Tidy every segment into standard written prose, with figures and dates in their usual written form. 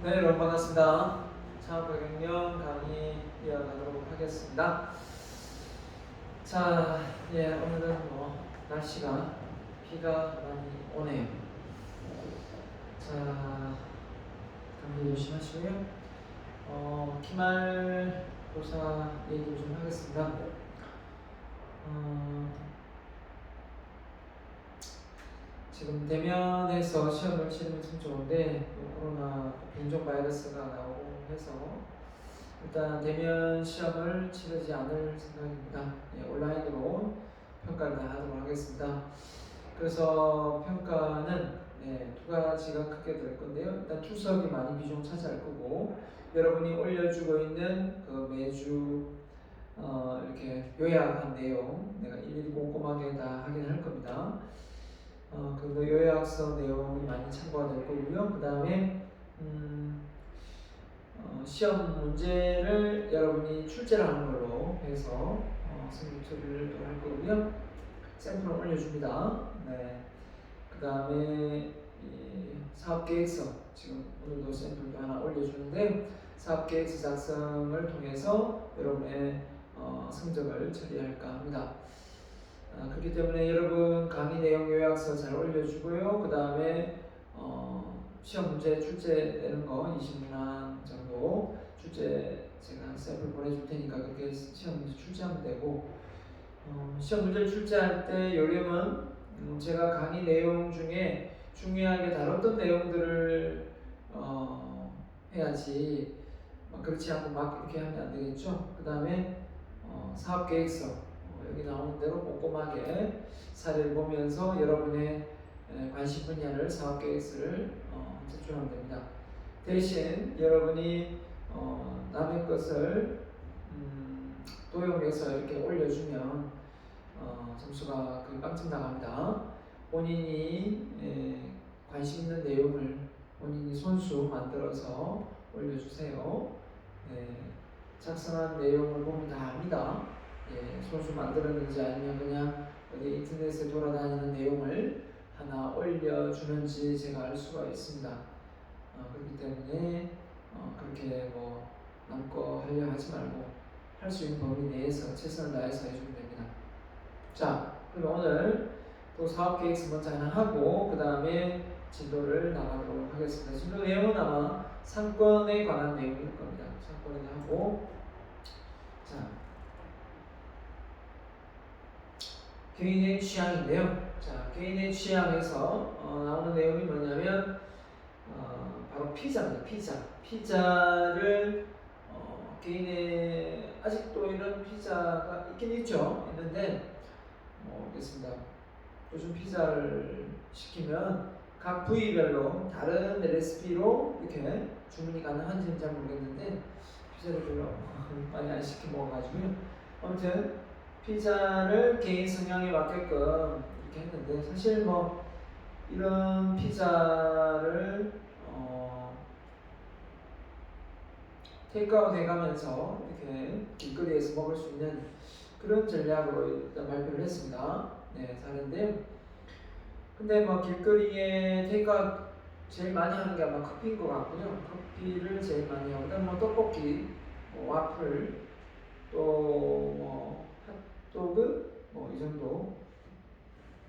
네, 여러분 반갑습니다. 창업 경영 강의 이어가도록 하겠습니다. 자, 오늘은 날씨가 비가 많이 오네요. 자, 감기 조심하시고요. 기말고사 얘기를 좀 하겠습니다. 지금 대면에서 시험을 치르면 참 좋은데 코로나 변종 바이러스가 나오고 해서 일단 대면 시험을 치르지 않을 생각입니다. 온라인으로 평가를 다 하도록 하겠습니다. 그래서 평가는 두 가지가 크게 될 건데요. 일단 출석이 많이 비중 차지할 거고, 여러분이 올려주고 있는 그 매주 이렇게 요약한 내용 내가 일일이 꼼꼼하게 다 확인할 겁니다. 그 요약서 내용이 많이 참고가 될 거고요. 그 다음에 시험 문제를 여러분이 출제를 하는 걸로 해서 승급 처리를 또 할 거고요. 샘플을 올려줍니다. 네. 그 다음에 사업계획서, 지금 오늘도 샘플도 하나 올려주는데, 사업계획서 작성을 통해서 여러분의 성적을 처리할까 합니다. 그렇기 때문에 여러분 강의 내용 요약서 잘 올려주고요. 그 다음에 시험 문제 출제되는 거 20문항 정도 출제 제가 샘플 보내줄 테니까 그렇게 시험 문제 출제하면 되고, 시험 문제를 출제할 때 요령은 제가 강의 내용 중에 중요하게 다뤘던 내용들을 해야지 그렇지 않고 막 이렇게 하면 안 되겠죠. 그 다음에 사업계획서 여기 나오는 대로 꼼꼼하게 사례를 보면서 여러분의 관심 분야를 사업계획서를 제출하면 됩니다. 대신 여러분이 남의 것을 도용해서 이렇게 올려주면 점수가 거의 빵점 나갑니다. 본인이 관심 있는 내용을 본인이 손수 만들어서 올려주세요. 작성한 내용을 보면 다 압니다. 손수 만들었는지 아니면 그냥 어디 인터넷에 돌아다니는 내용을 하나 올려주는지 제가 알 수가 있습니다. 그렇기 때문에 그렇게 남거 하려 하지 말고 할 수 있는 범위 내에서 최선을 다해서 해주면 됩니다. 자, 그럼 오늘 또 사업계획서 먼저 하나 하고 그 다음에 진도를 나가도록 하겠습니다. 진도 내용은 아마 상권에 관한 내용일 겁니다. 상권에 하고, 자, 개인의 취향인데요. 자, 개인의 취향에서 나오는 내용이 뭐냐면 바로 피자입니다. 피자를 개인의 아직도 이런 피자가 있긴 있죠. 있는데 모르겠습니다. 요즘 피자를 시키면 각 부위별로 다른 레시피로 이렇게 주문이 가능한지는 잘 모르겠는데 피자를 별로 많이 안 시켜 먹어가지고요. 아무튼 피자를 개인 성향에 맞게끔 이렇게 했는데, 사실 이런 피자를 테이크아웃 해가면서 이렇게 길거리에서 먹을 수 있는 그런 전략으로 일단 발표를 했습니다. 사는데, 근데 길거리에 테이크아웃 제일 많이 하는 게 아마 커피인 것 같고요. 커피를 제일 많이 하고, 그다음 떡볶이, 와플, 또 핫도그, 이 정도,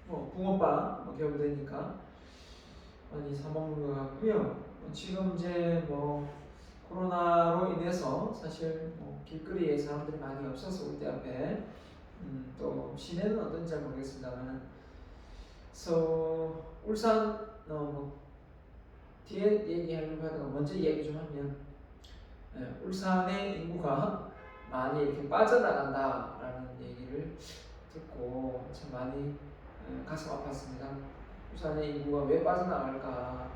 붕어빵, 겨울 되니까 많이 사 먹는 것 같고요. 지금 이제 코로나로 인해서 사실 길거리에 사람들이 많이 없어서 우리 앞에 또 시내는 어떤지 잘 모르겠습니다만, 울산 뒤에 얘기하려고 하다가 먼저 얘기 좀 하면, 울산의 인구가 많이 이렇게 빠져나간다라는 얘기를 듣고 참 많이 가슴 아팠습니다. 울산의 인구가 왜 빠져나갈까?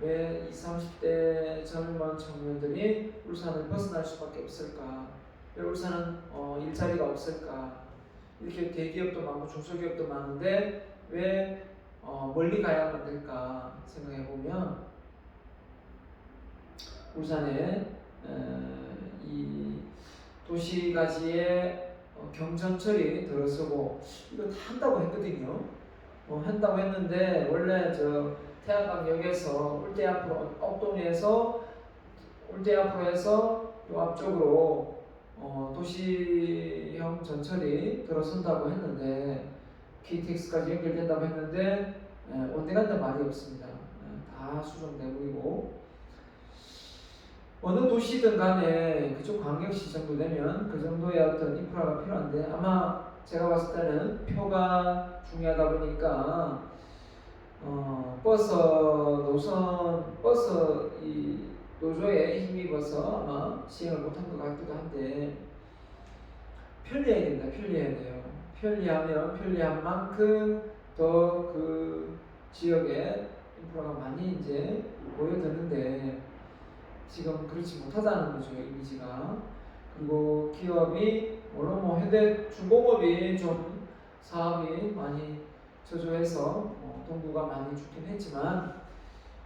왜 20, 30대 젊은 청년들이 울산을 벗어날 수밖에 없을까? 왜 울산은 일자리가 없을까? 이렇게 대기업도 많고 중소기업도 많은데 왜 멀리 가야만 될까 생각해보면, 울산에 이 도시가지의 경전철이 들어서고 이거 다 한다고 했거든요. 한다고 했는데 원래 태안강역에서 울대 앞으로 옥동에서 올대 앞으로 해서 요 앞쪽으로 도시형 전철이 들어선다고 했는데 KTX까지 연결된다고 했는데 온데간데 말이 없습니다. 다 수정되고 어느 도시든 간에 그쪽 광역시 정도 되면 그 정도의 어떤 인프라가 필요한데 아마 제가 봤을 때는 표가 중요하다 보니까 버스 노선 버스 이 노조에 힘입어서 아마 시행을 못한 것 같기도 한데 편리해야 됩니다. 편리해야 돼요. 편리하면 편리한 만큼 더 그 지역에 인프라가 많이 이제 모여드는데 지금 그렇지 못하다는 거죠. 이미지가. 그리고 기업이 물론 뭐 현대중공업이 좀 사업이 많이 저조해서 동구가 많이 죽긴 했지만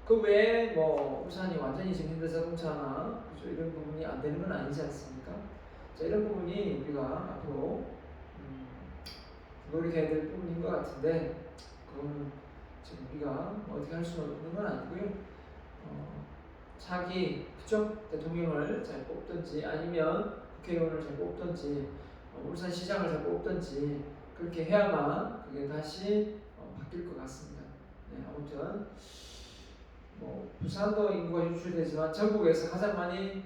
그 외에 뭐 울산이 완전히 지금 현대자동차나 그렇죠? 이런 부분이 안 되는 건 아니지 않습니까? 자, 이런 부분이 우리가 앞으로 노력해야 될 부분인 것 같은데 그거는 지금 우리가 어떻게 할 수는 없는 건 아니고요. 차기 그죠? 대통령을 잘 뽑든지 아니면 국회의원을 잘 뽑든지 울산시장을 잘 뽑든지 그렇게 해야만 그게 다시 바뀔 것 같습니다. 네, 아무튼 뭐 부산도 인구가 유출되지만 전국에서 가장 많이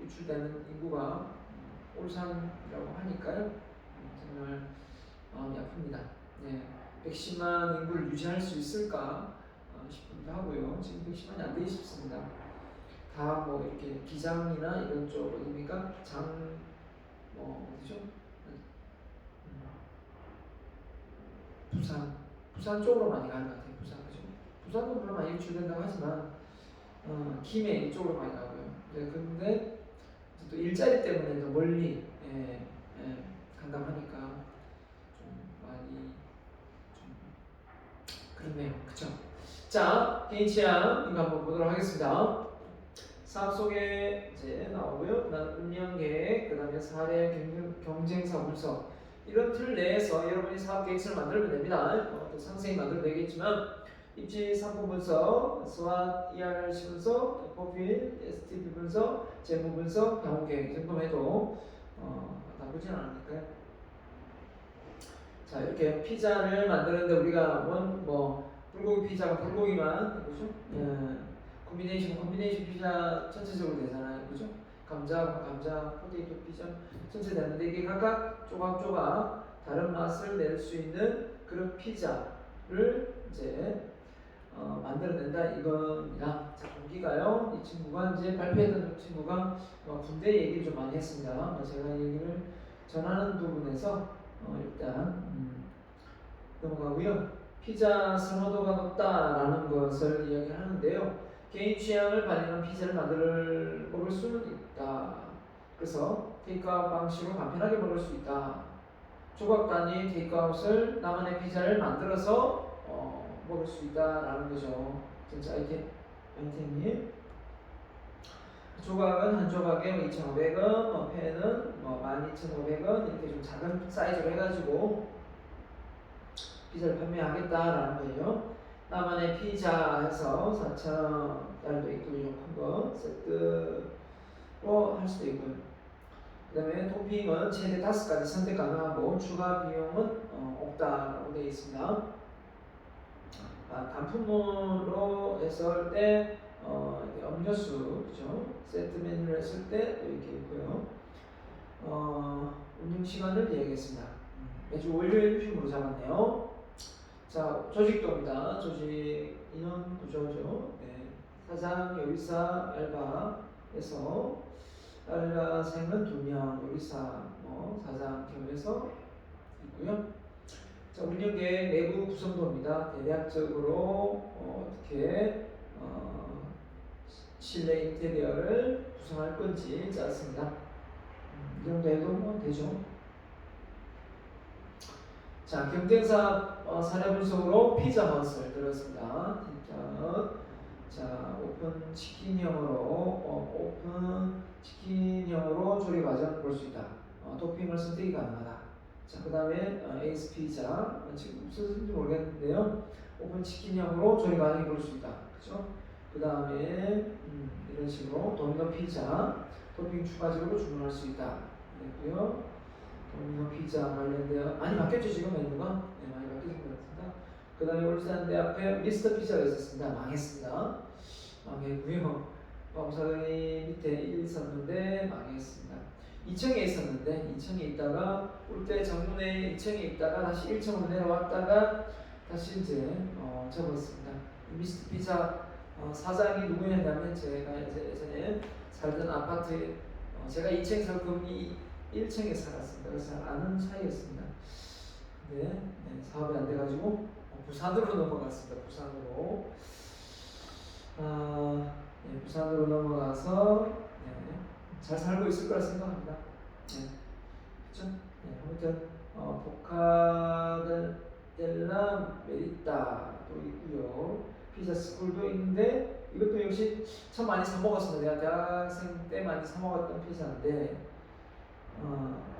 유출되는 인구가 울산이라고 하니까요. 정말 마음이 아픕니다. 네, 110만 인구를 유지할 수 있을까 싶기도 하고요. 지금 110만이 안 되기 쉽습니다. 다 뭐 이렇게 기장이나 이런 쪽 어디입니까? 어디죠? 부산 쪽으로 많이 가는 것 같아요. 부산 그죠? 부산도 물론 많이 유출된다고 하지만 김해 이쪽으로 많이 가고요. 네, 근데 또 일자리 때문에 더 멀리 간다고 하니까 좀 많이 좀 그렇네요. 그쵸? 자, 개인 취향 이거 한번 보도록 하겠습니다. 사업 소개 이제 나오고요. 그다음 운영 계획, 그다음에 사례 경쟁사 분석 이런 틀 내에서 여러분이 사업 계획서를 만들면 됩니다. 또 상세히 만들어도 되겠지만 입지 상품 분석, SWOT, ERC 분석, 프로필, STP 분석, 재무 분석, 향후 계획 이 정도만 해도 나쁘진 않으니까요. 자, 이렇게 피자를 만드는데 우리가 불고기 피자가 불고기만 그렇죠? 콤비네이션 피자 전체적으로 되잖아요. 그죠? 감자, 포테이토 피자 전체 되는데 이게 각각 조각조각 다른 맛을 낼 수 있는 그런 피자를 이제 만들어낸다 이겁니다. 자, 공기가요. 이 친구가 이제 발표했던 친구가 군대 얘기를 좀 많이 했습니다. 제가 얘기를 전하는 부분에서 일단 넘어가고요. 피자 선호도가 높다라는 것을 이야기하는데요. 개인 취향을 반영한 피자를 먹을 수는 있다. 그래서 테이크아웃 방식으로 간편하게 먹을 수 있다. 조각 단위 테이크아웃을 나만의 피자를 만들어서 먹을 수 있다라는 거죠. 진짜 아이템이 조각은 한 조각에 2,500원, 펜은 12,500원 이렇게 좀 작은 사이즈로 해가지고 피자를 판매하겠다라는 거예요. 나만의 피자 해서 4,000원짜리도 있고요. 큰 거 세트로 할 수도 있고요. 그 다음에 토핑은 최대 5가지 선택 가능하고 추가 비용은 없다라고 되어 있습니다. 단품으로 했을 때 음료수 그죠? 세트 메뉴를 했을 때 이렇게 있고요. 운영 시간을 이야기했습니다. 매주 월요일 휴무로 잡았네요. 자, 조직도입니다. 조직 인원 구조죠. 네. 사장, 요리사, 알바에서 알바생은 2명, 요리사, 사장 겸해서 있고요. 자, 운영계획 내부 구성도입니다. 대략적으로 어떻게 실내 인테리어를 구성할 건지 짰습니다. 이 정도 해도 되죠. 자, 경쟁사 사례 분석으로 피자헛을 들었습니다. 자, 오픈 치킨형으로 조리 과정을 볼 수 있다. 토핑을 선택이 가능하다. 자, 그 다음에 에이스 피자 지금 무슨 뜻인지 모르겠는데요. 오픈 치킨형으로 조리 과정을 볼 수 있다. 그렇죠? 그 다음에 이런 식으로 도미노 피자 토핑 추가적으로 주문할 수 있다 그랬고요. 도미노 피자 관련되어 많이 바뀌었죠 지금 메뉴가? 네, 많이 바뀌어진 것 같습니다. 그 다음에 울산대 앞에 미스터 피자가 있었습니다. 망했습니다. 망했고요. 사거리 밑에 1 있었는데 망했습니다. 2층에 있었는데 2층에 있다가 울대 정문에 2층에 있다가 다시 1층으로 내려왔다가 다시 이제 접었습니다. 미스터 피자 사장이 누구였냐면 제가 예전에 살던 아파트 제가 2층 살금이 1층에 살았습니다. 그래서 잘 아는 사이였습니다. 네, 사업이 안 돼가지고 부산으로 넘어갔습니다. 부산으로 부산으로 넘어가서 잘 살고 있을 거라 생각합니다. 그렇죠? 아무튼 보카델라 메리타도 있고요. 피자 스쿨도 있는데 이것도 역시 참 많이 사 먹었습니다. 내가 대학생 때 많이 사 먹었던 피자인데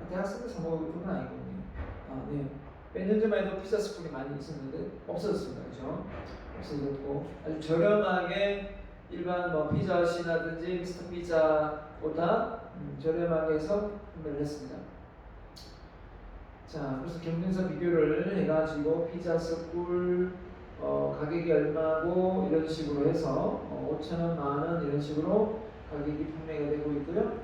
대학생 때 사 먹은 건 아니거든요. 네. 몇 년 전만 해도 피자 스쿨이 많이 있었는데 없어졌습니다. 그죠? 없어졌고 아주 저렴하게 일반 뭐 피자헛이라든지 미스터 피자보다 저렴하게 해서 판매를 했습니다. 자, 그래서 경쟁사 비교를 해가지고 피자 스쿨 가격이 얼마고 이런 식으로 해서 5,000원, 만원 이런 식으로 가격이 판매가 되고 있고요.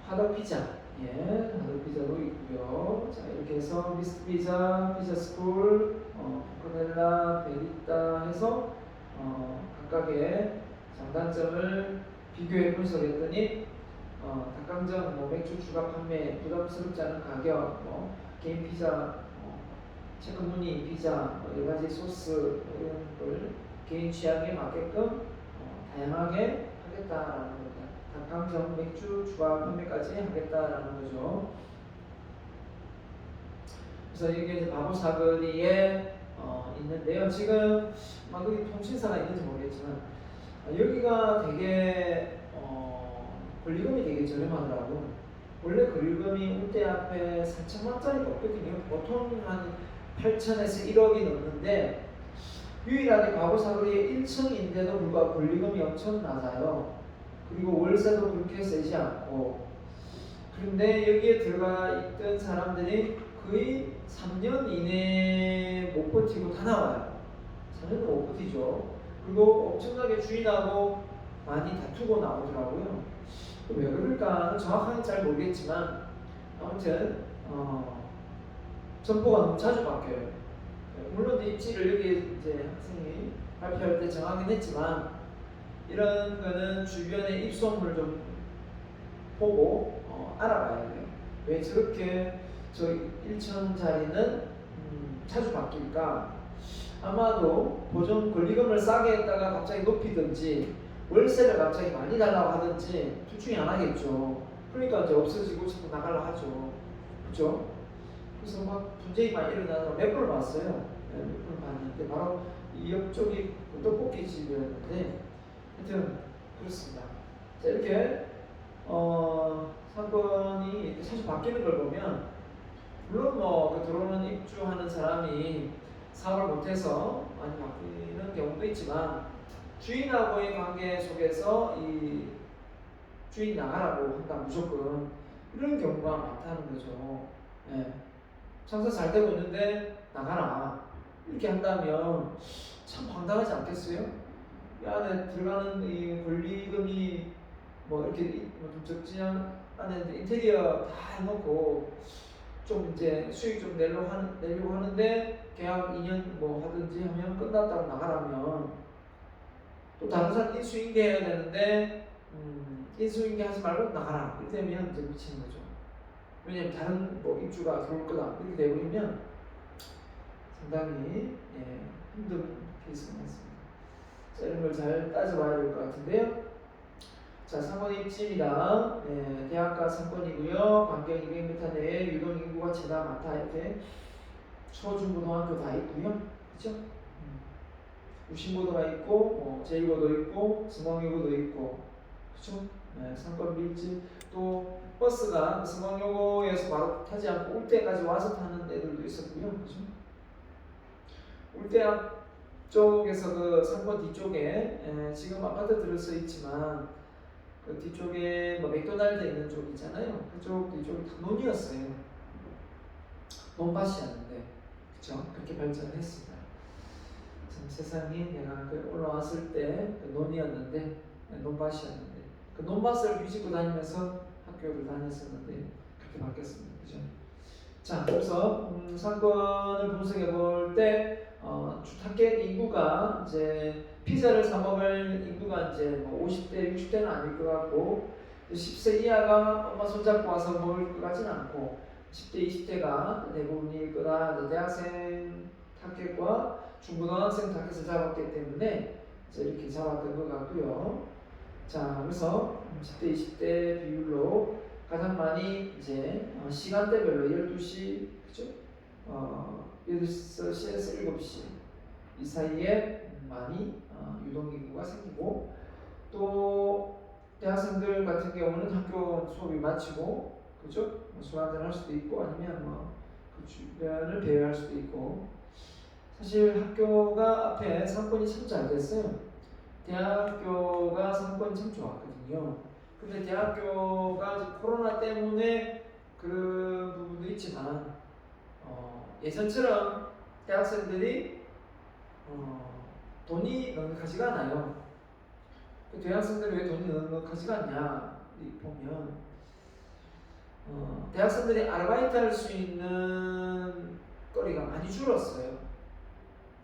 하덕 피자, 하덕 피자도 있고요. 자, 이렇게 해서 미스터 피자, 피자 스쿨, 코넬라, 베리타 해서 각각의 장단점을 비교해 분석했더니 닭강정, 맥주 추가 판매, 부담스럽지 않은 가격, 개인 피자, 체크 무늬 피자, 여러 가지 소스 이런 걸 개인 취향에 맞게끔 다양하게 하겠다라는 겁니다. 닭강정, 맥주 추가 판매까지 하겠다라는 거죠. 그래서 이게 바보 사거리에 있는데요. 지금 거기 통신사가 있는지 모르겠지만 여기가 되게 권리금이 되게 저렴하더라고. 원래 권리금이 울대 앞에 4천만짜리가 없거든요. 보통 한 8천에서 1억이 넘는데 유일하게 바보사거리에 1층인데도 불구하고 권리금이 엄청 낮아요. 그리고 월세도 그렇게 세지 않고. 그런데 여기에 들어가 있던 사람들이 거의 3년 이내에 못 버티고 다 나와요. 3년은 못 버티죠. 그리고 엄청나게 주인하고 많이 다투고 나오더라고요. 왜 그럴까 정확하게 잘 모르겠지만 아무튼 정보가 너무 자주 바뀌어요. 물론 입지를 여기 이제 학생이 발표할 때 정하긴 했지만 이런 거는 주변의 입소문을 좀 보고 알아봐야 돼요. 왜 저렇게 저 1층짜리는 자주 바뀔까? 아마도 보존 권리금을 싸게 했다가 갑자기 높이든지 월세를 갑자기 많이 달라고 하든지 둘 중에 하나겠죠. 그러니까 이제 없어지고 자꾸 나가려 하죠. 그렇죠? 그래서 막 분쟁이 많이 일어나서 몇 번을 봤어요. 몇 번을 봤는데 바로 이 옆쪽이 떡볶이 집이었는데 하여튼 그렇습니다. 자, 이렇게 사건이 사실 바뀌는 걸 보면 물론 뭐 들어오는 입주하는 사람이 사업을 못해서 많이 바뀌는 경우도 있지만 주인하고의 관계 속에서 이 주인 나가라고 한다 무조건 이런 경우가 많다는 거죠. 장사 잘 되고 있는데 나가라 이렇게 한다면 참 황당하지 않겠어요? 이 안에 들어가는 이 권리금이 뭐 이렇게 좀 적지 않은데 인테리어 다 해놓고 좀 이제 수익 좀 내려고 하는데 계약 2년 뭐 하든지 하면 끝났다고 나가라면 또 다른 사람 인수인계 해야 되는데 인수인계 하지 말고 나가라 이렇게 되면 이제 미치는 거죠. 왜냐면 다른 뭐 입주가 들어올 거다 이렇게 되버리면 상당히 힘든 케이스가 많습니다. 자, 이런 걸 잘 따져봐야 될 것 같은데요. 자, 상권 입지입니다. 대학가 상권이고요. 반경 200m 내에 유동 인구가 제가 많다 이렇게 초중고등학교 다 있고요. 그렇죠? 우신고도가 있고 제1고도 있고 스몽여고도 있고 그렇죠? 상권 밀집 또 버스가 스몽여고에서 바로 타지 않고 울대까지 와서 타는 애들도 있었고요. 그렇죠? 울대 앞 뒤쪽에서 그 상권 뒤쪽에 지금 아파트 들어서 있지만 그 뒤쪽에 뭐 맥도날드 있는 쪽 있잖아요. 그쪽 뒤쪽이 다 논이었어요. 논밭이었는데 그렇죠? 그렇게 발전을 했습니다. 참 세상이 내가 그 올라왔을 때 그 논이었는데 논밭이었는데 그 논밭을 뒤집고 다니면서 학교를 다녔었는데 그렇게 바뀌었습니다. 그죠? 자, 그래서 사건을 분석해 볼 때 타겟 인구가 이제 피자를 사 먹을 인구가 이제 뭐 50대, 60대는 아닐 것 같고 10세 이하가 엄마 손잡고 와서 먹을 것 같지는 않고 10대, 20대가 대부분일 거다. 대학생 타겟과 중고등학생 타겟을 잡았기 때문에 이제 이렇게 잡았던 것 같고요. 자, 그래서 10대, 20대 비율로 가장 많이 이제 시간대별로 12시, 그죠? 6시에서 7시 이 사이에 많이 유동인구가 생기고 또 대학생들 같은 경우는 학교 수업이 마치고 그죠? 술 한잔 할 수도 있고 아니면 그 주변을 배회할 수도 있고 사실 학교가 앞에 상권이 참 잘 됐어요. 대학교가 상권이 참 좋았거든요. 근데 대학교가 코로나 때문에 그 부분도 있지만 예전처럼 대학생들이 돈이 넉넉하지가 않아요. 그 대학생들이 왜 돈이 넉넉하지가 않냐 보면 대학생들이 아르바이트 할 수 있는 거리가 많이 줄었어요.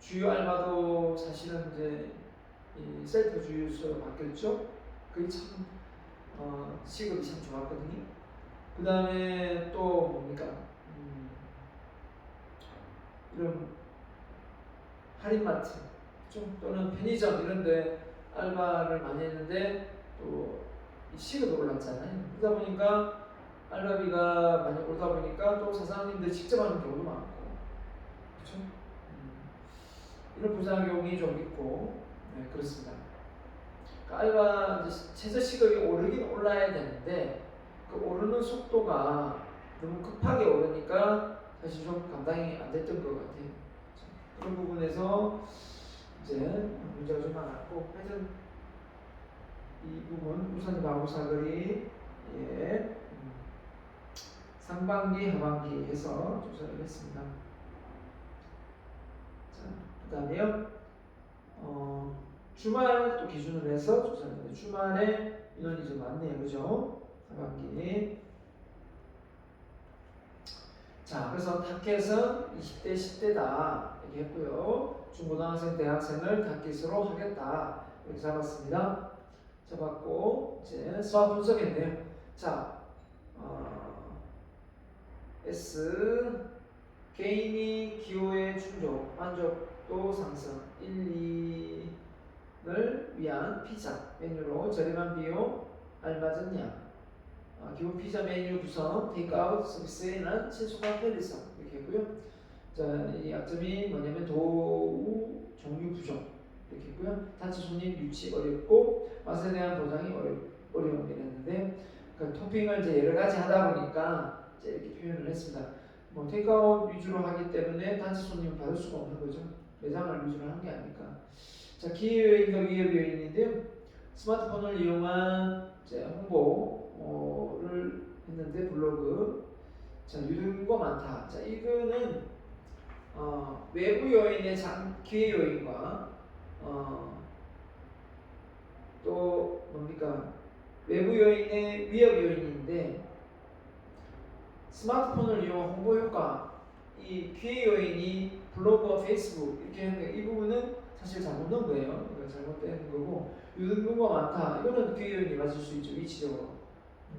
주요 알바도 사실은 이제 셀프 주유소로 바뀌었죠. 그게 참 시급이 참 좋았거든요. 그 다음에 또 뭡니까? 이런 할인마트 또는 편의점 이런데 알바를 많이 했는데 또 시급이 올랐잖아요. 그러다 보니까 알바비가 많이 오르다 보니까 또 사장님들 직접 하는 경우도 많고, 그렇죠? 이런 부작용이 좀 있고, 네, 그렇습니다. 알바 최저 시급이 오르긴 올라야 되는데 그 오르는 속도가 너무 급하게 오르니까 사실 좀 감당이 안 됐던 것 같아요. 그런 부분에서 이제 문제가 좀 많았고, 하여튼 이 부분 우선 가구 사거리 상반기 하반기 해서 조사를 했습니다. 자, 그 다음에요 주말 또 기준으로 해서 조사를 했는데 주말에 인원이 좀 많네요. 그죠? 하반기. 자, 그래서 타겟은 20대, 10대다 이렇게 했고요. 중고등학생, 대학생을 타겟으로 하겠다 이렇게 잡았습니다. 잡았고 이제 수학 분석했네요. 자, S 개인이 기호의 충족, 만족도 상승 1, 2를 위한 피자 메뉴로 저렴한 비용, 알맞은 양 기본 피자 메뉴 구성, 테이크아웃 서비스에는 친숙한 편리성 이렇게 했고요. 자, 이 약점이 뭐냐면 도우 종류 부족 이렇게 했고요. 단체 손님 유치 어렵고 맛에 대한 보장이 어려움이 했는데 그 토핑을 이제 여러 가지 하다 보니까 이제 이렇게 표현을 했습니다. 뭐 테이크아웃 위주로 하기 때문에 단체 손님을 받을 수가 없는 거죠. 매장을 위주로 한 게 아니까. 자, 기회요인과 위협 요인인데요. 스마트폰을 이용한 이제 홍보를 했는데 블로그. 자, 유동인구가 많다. 자, 이거는 외부 요인의 기회 요인과 또 뭡니까? 외부 요인의 위협 요인인데 스마트폰을 이용한 홍보 효과 이 기회 요인이 블로그와 페이스북 이렇게 했는데 이 부분은 사실 잘못 넣은 거예요. 이거 잘못된 거고 유동인구가 많다. 이거는 기회 요인이 맞을 수 있죠. 위치적으로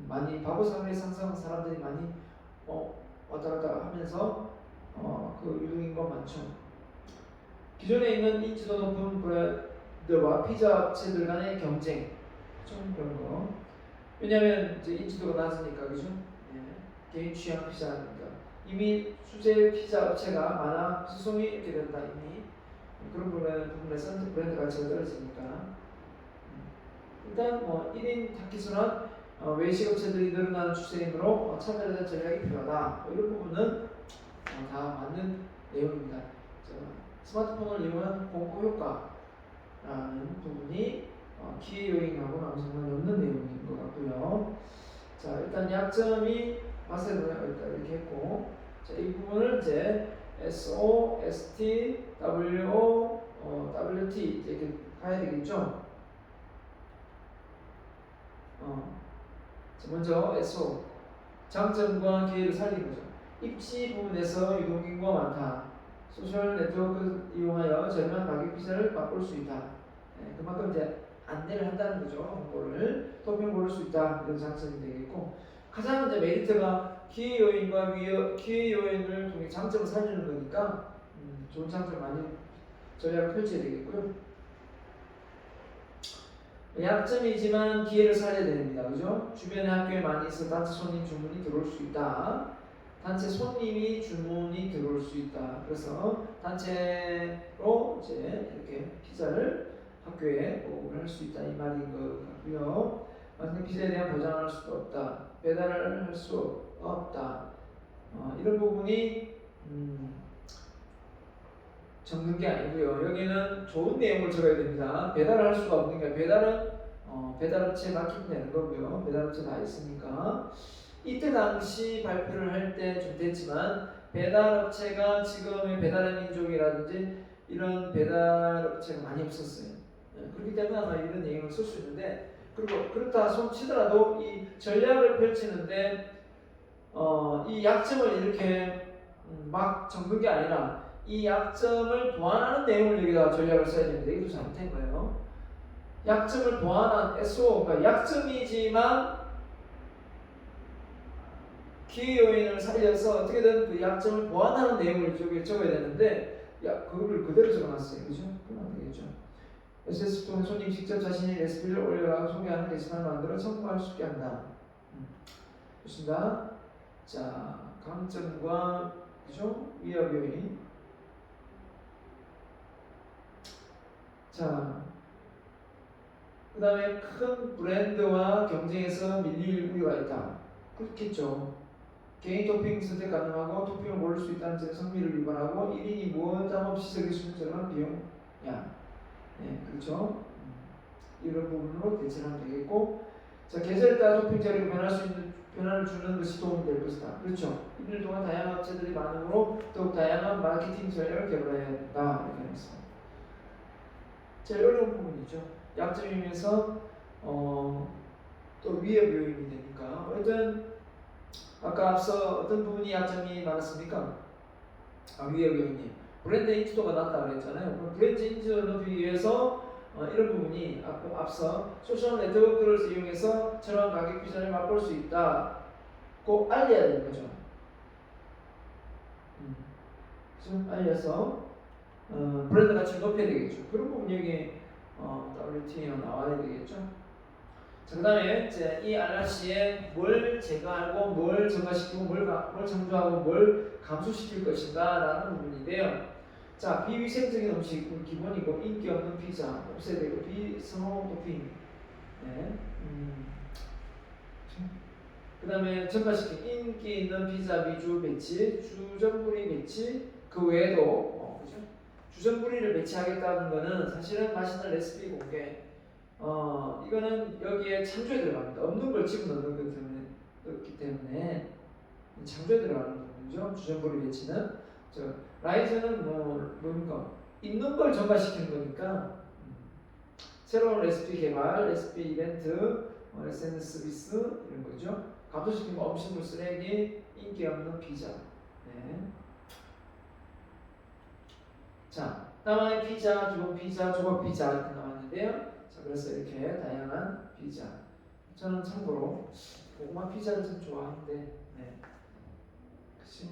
많이 바보상의 상상 사람들이 많이 왔다 갔다 하면서 그 유동인구가 많죠. 기존에 있는 인지도 높은 브랜드와 피자 업체들 간의 경쟁 좀 그런 거. 왜냐하면 이제 인지도가 낮으니까 그죠? 네. 개인 취향 피자니까 이미 수제 피자 업체가 많아 수송이 이렇게 된다 이미 그런 부분에서 브랜드 가치가 떨어지니까 일단 1인 타깃순환 외식 업체들이 늘어나는 추세이므로 차별에 대한 전략이 필요하다. 이런 부분은 다 맞는 내용입니다. 스마트폰을 이용한 공포 효과라는 부분이 기회 요인하고 남성을 넣는 내용인 것 같고요. 자, 일단 약점이 마세도는 이렇게 했고, 자, 이 부분을 이제 SO, ST, WO, WT 이렇게 가야 되겠죠. 자, 먼저 SO 장점과 기회를 살린 거죠. 입지 부분에서 유동인구가 많다. 소셜 네트워크를 이용하여 저렴한 가격 피자를 맛볼 수 있다. 네, 그만큼 이제 안내를 한다는 거죠. 홍보를 토핑 고를 수 있다. 이런 장점이 되겠고, 가장 이제 메리트가 기회 요인과 기회 요인을 통해 장점을 살리는 거니까 좋은 장점 많이 전략을 펼쳐야 되겠고요. 약점이지만 기회를 살려야 됩니다. 그죠? 주변에 학교에 많이 있어 단체 손님 주문이 들어올 수 있다. 단체 손님이 주문이 들어올 수 있다. 그래서 단체로 이제 이렇게 피자를 학교에 보급을 할 수 있다 이 말인 것 같고요. 만약 피자에 대한 보장을 할 수도 없다. 배달을 할 수 없다. 이런 부분이 적는 게 아니고요. 여기는 좋은 내용을 적어야 됩니다. 배달을 할 수가 없는 게 배달은 배달업체에 맡기면 되는 거고요. 배달업체 다 있으니까. 이때 당시 발표를 할 때 좀 됐지만 배달업체가 지금의 배달의 민족이라든지 이런 배달업체가 많이 없었어요. 그렇기 때문에 아마 이런 내용을 쓸 수 있는데, 그리고 그렇다 손 치더라도 이 전략을 펼치는데 이 약점을 이렇게 막 적는 게 아니라 이 약점을 보완하는 내용을 여기다 전략을 써야 되는데 이것도 잘못된 거예요. 약점을 보완한 SO, 그러니까 약점이지만 기회 요인을 살려서 어떻게든 그 약점을 보완하는 내용을 저기 적어야 되는데 그거를 그대로 적어놨어요. 그죠? 그러면 안 되겠죠. SS 통해 손님 직접 자신의 레시피를 올려가 소개하는 게시판을 만들어 참고할 수 있게 한다. 좋습니다. 자, 강점과 그죠? 위협 요인. 자, 그 다음에 큰 브랜드와 경쟁에서 밀릴 우려가 있다. 그렇겠죠. 개인 토핑 선택 가능하고 토핑을 고를 수 있다는 점에 성미를 유발하고 1인이 무언담 없이 즐길 수 있는 저렴한 비용야. 네, 그렇죠. 이런 부분으로 대체하면 되겠고, 자, 계절에 따라 토핑 자리가 변할 수 있는 변화를 주는 것이 도움이 될 것이다. 그렇죠. 1년 동안 다양한 업체들이 많음으로 더욱 다양한 마케팅 전략을 개발해야 된다. 이렇게 했습니다. 제일 어려운 부분이죠. 약점이면서 또 위협 요인이 되니까. 어떤 아까 앞서 어떤 부분이 약점이 많았습니까? 위협 요인이 브랜드 인지도가 낮다 그랬잖아요. 브랜드 인지도를 높이기 위해서 이런 부분이 앞서 소셜 네트워크를 이용해서 저런 가격 비전을 맛볼 수 있다고 알려야 되는 거죠. 좀 알려서 브랜드 가치를 높여야 되겠죠. 그런 부분 여기 WTO 나와야 되겠죠. 자, 그 다음에 이제 이 RRC에 뭘 제거하고 뭘 증가시키고 뭘 창조하고 뭘 감소시킬 것인가 라는 부분인데요. 자, 비위생적인 음식은 기본이고 인기 없는 피자 없애야 되고 비성공 토핑. 네. 그 다음에 증가시킨 인기 있는 피자 위주 배치, 주전부리 배치, 그 외에도 그죠? 주전부리를 배치하겠다는 거는 사실은 맛있는 레시피 공개. 이거는 여기에 창조에 들어갑니다. 없는 걸 집어넣는 거기 때문에 창조에 들어가는 부분이죠. 주전부리 배치는. 라이즈는 뭡니까? 있는 걸 전가시키는 거니까 새로운 레시피 개발, 레시피 이벤트, SNS 서비스 이런 거죠. 감소시킨 음식물 쓰레기, 인기 없는 피자. 네. 자, 나만의 피자, 기본 피자, 조각 피자 이렇게 나왔는데요. 자, 그래서 이렇게 다양한 피자. 저는 참고로 고구마 피자를 좀 좋아하는데, 네. 그치?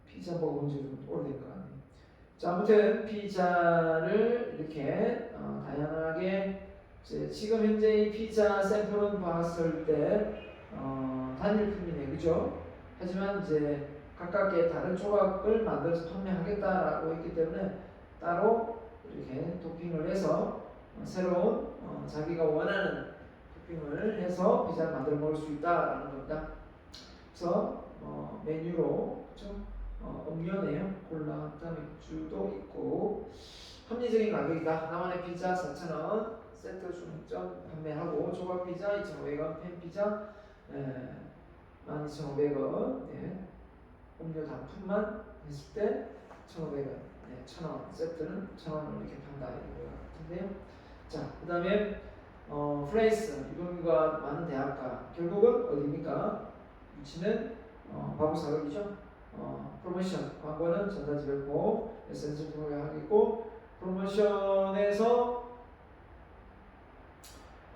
피자 먹어본 지 좀 오래된 것 같네요. 자, 아무튼 피자를 이렇게 다양하게 지금 현재 이 피자 샘플은 봤을 때 단일품이네, 그죠? 하지만 이제 각각의 다른 조각을 만들어서 판매하겠다라고 했기 때문에 따로 이렇게 토핑을 해서 새로운 자기가 원하는 토핑을 해서 피자를 만들어 먹을 수 있다라는 겁니다. 그래서 메뉴로 그렇죠? 음료네요. 콜라, 그다음에 맥주도 있고 합리적인 가격이다. 나만의 피자 4,000원, 세트 중점 판매하고 조각 피자 2,500원, 팬 피자 12,500원. 네. 음료 단품만 했을 때 1,500원, 네, 1,000원, 세트는 1,000원을 이렇게 판다 이거 같은데요. 자, 그 다음에 플레이스 유동인구가 많은 대학가 결국은 어디입니까? 위치는 바보 사극이죠. 프로모션 광고는 전단지 배포, 에센스 통역하겠고 프로모션에서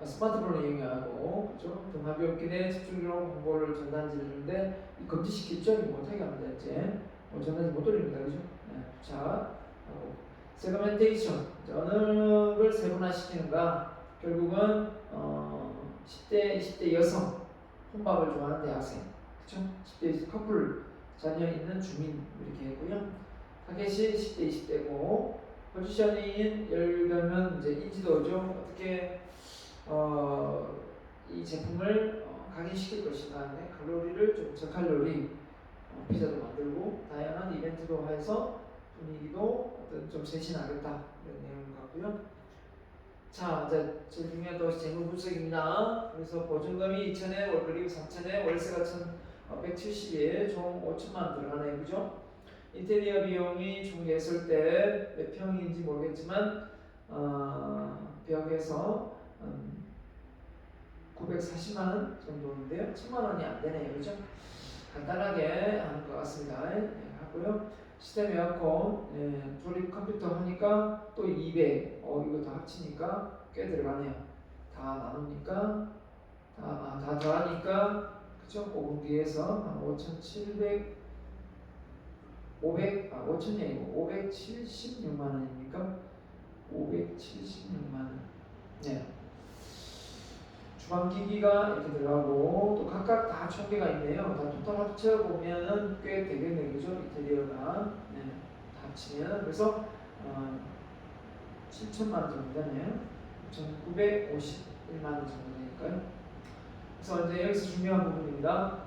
스마트폰을 이용하고 그죠? 등하비없기 내 집중적으로 광고를 전단지를 주는데 금지시켰죠? 이거 못하게 합니다 이제 전단지 못 돌립니다 그죠? 네, 자 세그멘테이션 어느 걸 세분화시키는가 결국은 10대 20대 여성 혼밥을 좋아하는 대학생 그죠? 10대 커플 자녀 있는 주민 이렇게 했고요 타겟이 10대 20대고 포지셔닝인 예를 들면 이제 인지도죠 어떻게 이 제품을 각인시킬 것인가 네, 칼로리를 좀 저칼로리 피자도 만들고 다양한 이벤트도 해서 분위기도 어떤 좀 세신하겠다 이런 내용 같고요. 자 이제 제일 중요한 또 재무 분석입니다. 그래서 보증금이 2,000에 월급이 3,000에 월세가 1,170에 총 5천만 들어가네요, 그죠? 인테리어 비용이 총계했을 때 몇 평인지 모르겠지만 벽에서 940만 원 정도인데요. 1,000만 원이 안 되네요, 그죠? 간단하게 하는 것 같습니다. 네, 하고요. 시스템 에어컨, 조립 컴퓨터 하니까 또 200, 이거 다 합치니까 꽤 들어가네요. 다 나누니까 다 더하니까 그쵸? 5분 뒤에서 한 5,700, 5,000이 아니고 576만 원입니까? 576만 원. 네. 주방기기가 이렇게 들어가고 또 각각 다 총계가 있네요. 다 토탈 합쳐 보면은 꽤 되겠네요, 그죠? 인테리어가 네, 다 합치면 그래서 7천만 원 정도 되네요. 1,951만 원 정도 되니까요. 그래서 이제 여기서 중요한 부분입니다.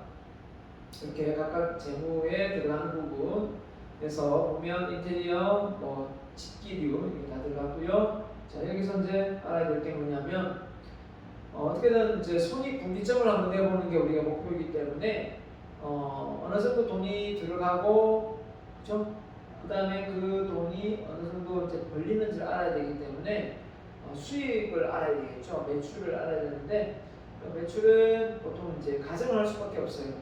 이렇게 각각 재무에 들어가는 부분에서 보면 인테리어, 집기류 이게 다 들어갔고요. 자 여기서 이제 알아야 될 게 뭐냐면 어떻게든 이제 손익분기점을 한번 내보는 게 우리가 목표이기 때문에 어느 정도 돈이 들어가고 그렇죠? 그 다음에 그 돈이 어느 정도 이제 벌리는지를 알아야 되기 때문에 수익을 알아야 되겠죠. 매출을 알아야 되는데 매출은 보통 이제 가정을 할 수밖에 없어요.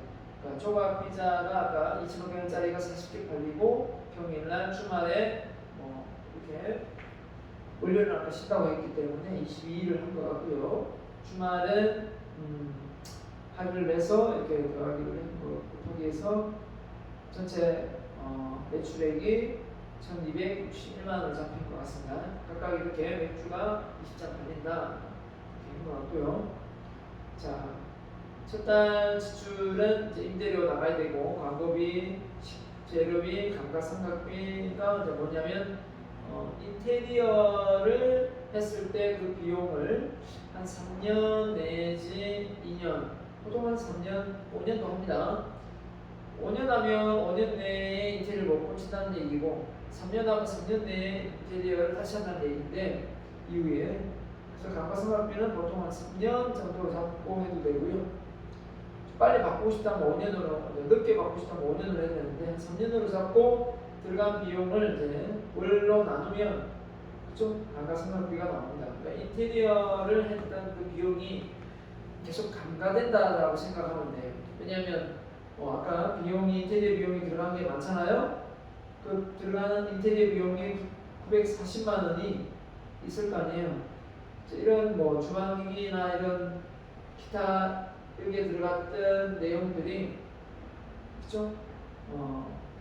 그러니까 조각 피자가 아까 2,500원짜리가 40개 팔리고 평일날 주말에 이렇게 월요일 아까 쉰다고 했기 때문에 22일을 한 것 같고요. 주말은 8을 내서 이렇게 더하기를 했고 곱하기해서 전체 매출액이 1,261만 원 잡힌 것 같습니다. 각각 이렇게 맥주가 20잔 팔린다 이렇게 한것 같고요. 자, 첫 달 지출은 이제 임대료 나가야 되고 광고비, 재료비, 감가상각비가 이제 뭐냐면 인테리어를 했을 때 그 비용을 한 3년 내지 2년, 보통 한 3년, 5년도 합니다. 5년 하면 5년 내에 인테리어를 못 고친다는 얘기고 3년 하면 3년 내에 인테리어를 다시 한다는 얘기인데 이후에 그래서 감가상각비는 보통 한 3년 정도 잡고 해도 되고요. 빨리 바꾸고 싶다면 5년으로, 늦게 바꾸고 싶다면 5년으로 해야 되는데 한 3년으로 잡고 들어간 비용을 이제 월로 나누면 그죠? 감가상각비가 나옵니다. 그러니까 인테리어를 했던 그 비용이 계속 감가된다라고 생각하면 돼요. 왜냐하면 아까 비용이 인테리어 비용이 들어간 게 많잖아요. 그 들어가는 인테리어 비용이 940만 원이 있을 거 아니에요. 이런 주방기기나 이런 기타 여기에 들어갔던 내용들이 그죠?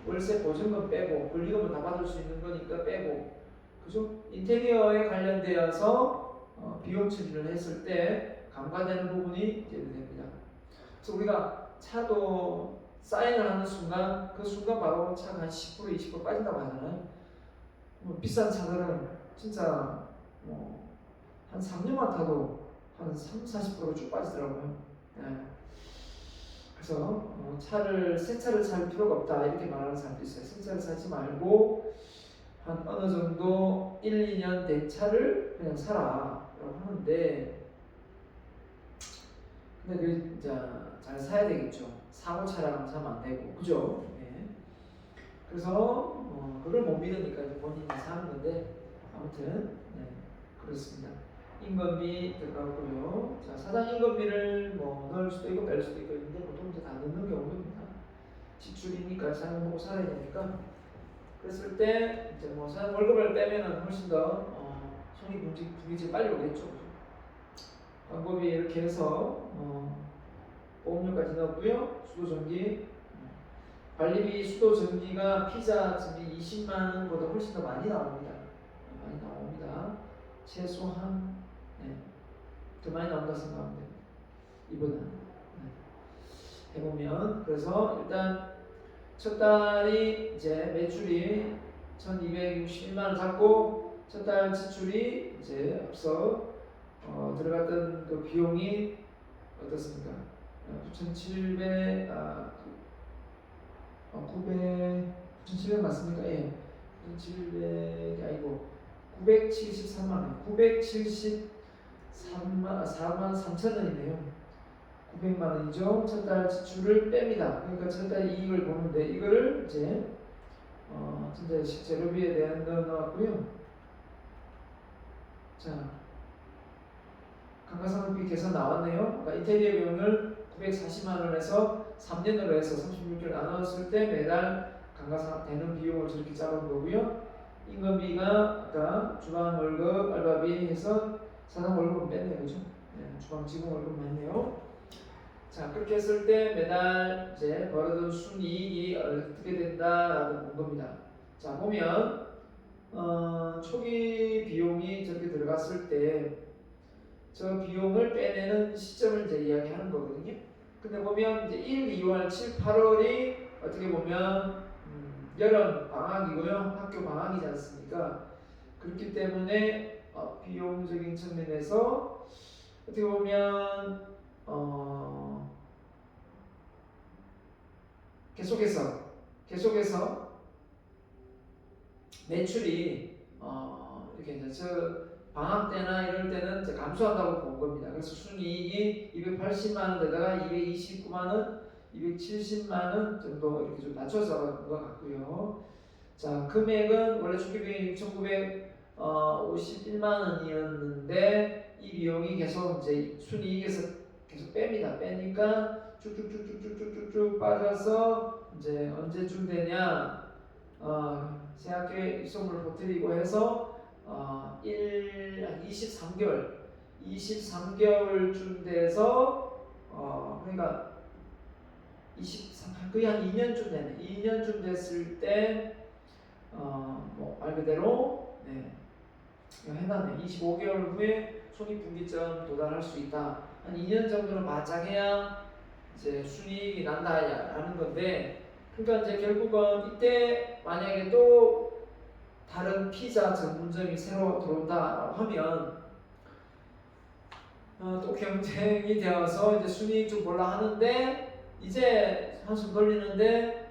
월세 보증금 빼고 권리금은 다 받을 수 있는 거니까 빼고 그죠? 인테리어에 관련되어서 비용 처리를 했을 때 감가되는 부분이 제외됩니다. 그래서 우리가 차도 사인을 하는 순간 그 순간 바로 차가 한 10% 20% 빠진다고 하잖아요. 비싼 차들은 진짜 한 3년만 타도 한 30, 40% 쭉 빠지더라고요. 네. 그래서 새 차를 살 필요가 없다 이렇게 말하는 사람도 있어요. 새 차를 사지 말고 한 어느 정도 1, 2년 된 차를 그냥 사라라고 하는데, 근데 그 이제 잘 사야 되겠죠. 사고 차량 사면 안 되고, 그죠? 네. 그래서 그걸 못 믿으니까 이제 본인이 사는 건데, 아무튼 네, 그렇습니다. 인건비 들어가고요. 자, 사장 인건비를 뭐 넣을 수도 있고 뺄 수도 있고 있는데 보통 이제 다 넣는 경우입니다. 지출이니까 사장 보고 살아야 되니까. 그랬을 때 이제 뭐 사장 월급을 빼면은 훨씬 더 손익분기점 빨리 오겠죠. 광고비 이렇게 해서 보험료까지 넣었고요. 수도전기, 관리비 수도전기가 피자 전기 20만 원보다 훨씬 더 많이 나옵니다. 많이 나옵니다. 최소한 더 많이 나온다 생각하면 됩니다. 이번은 해보면, 그래서 일단 첫 달이 이제 매출이 1261만 원 잡고 첫 달 지출이 이제 앞서 들어갔던 그 비용이 어떻습니까? 9,700 9,700 맞습니까? 예. 9,700이 아니고 973만 원, 4만 3천 원이네요. 900만 원이죠. 첫 달 지출을 뺍니다. 그러니까 첫 달 이익을 보는데 이거를 이제 진짜 재료비에 대한 거 넣었고요. 자, 감가상각비 계산 나왔네요. 그러니까 인테리어 비용을 940만 원에서 3년으로 해서 36개월 나눴을 때 매달 감가상각 되는 비용을 저렇게 잡은 거고요. 인건비가 아까 주방 월급, 알바비 해서 사장 월급은 뺐네요, 그죠? 네, 주방 직원 월급만 했네요. 자, 그렇게 했을 때 매달 이제 벌어둔 순이익이 어떻게 된다라고 본 겁니다. 자, 보면 초기 비용이 저렇게 들어갔을 때 저 비용을 빼내는 시점을 이제 이야기하는 거거든요. 근데 보면 이제 1, 2월, 7, 8월이 어떻게 보면 여름 방학이고요. 학교 방학이지 않습니까? 그렇기 때문에 비용적인 측면에서 어떻게 보면 계속해서 매출이 이렇게 이제 저 방학 때나 이럴 때는 이제 감소한다고 본 겁니다. 그래서 순이익이 280만 원에다가 229만 원, 270만 원 정도 이렇게 좀 낮춰서 본 것 같고요. 자, 금액은 원래 초기 비용이 6,951만 원이었는데 이 비용이 계속 이제 순이익에서 계속 뺍니다. 빼니까 쭉쭉쭉쭉쭉쭉쭉 빠져서 이제 언제쯤 되냐? 세학교에 입소문을 퍼뜨리고 해서 23개월쯤 돼서 그러니까 거의 한 2년쯤 되네. 2년쯤 됐을 때 뭐 말 그대로 해놨네. 25개월 후에 손익분기점 도달할 수 있다. 한 2년 정도는 바짝 해야 이제 순이익이 난다라는 건데, 그러니까 이제 결국은 이때 만약에 또 다른 피자 전문점이 새로 들어온다라고 하면 또 경쟁이 되어서 이제 순이익 좀 볼라 하는데 이제 한숨 돌리는데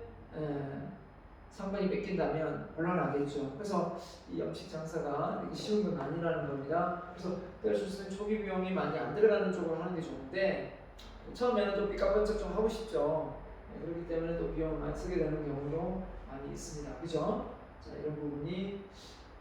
상권이 뺏긴다면 곤란하겠죠. 그래서 이 음식 장사가 이렇게 쉬운 건 아니라는 겁니다. 그래서 뗄 수 있는 초기 비용이 많이 안 들어가는 쪽으로 하는 게 좋은데 처음에는 좀 삐까번쩍 좀 하고 싶죠. 그렇기 때문에 또 비용을 많이 쓰게 되는 경우도 많이 있습니다. 그죠? 자, 이런 부분이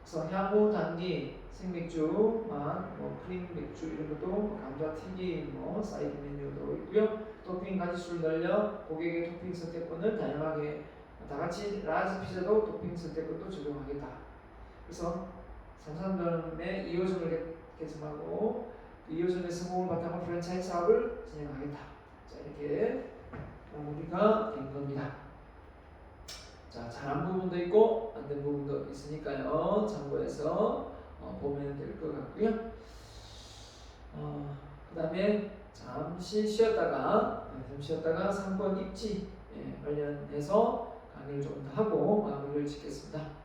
그래서 향후 단기 생맥주, 뭐 크림 맥주 이런 것도 감자튀김, 뭐 사이드 메뉴도 있고요. 토핑 가지수를 늘려 고객의 토핑 선택권을 다양하게 다 같이 라지 피자도 토핑 선택권도 적용하겠다. 그래서 3,3점의 2호점을 개점하고 2호점의 성공을 바탕으로 프랜차이즈 사업을 진행하겠다. 자, 이렇게 마무리가 된 겁니다. 자, 잘한 부분도 있고 안 된 부분도 있으니까요. 참고해서 보면 될 것 같고요. 그 다음에 잠시 쉬었다가 상권 입지 관련해서 강의를 조금 더 하고 마무리를 짓겠습니다.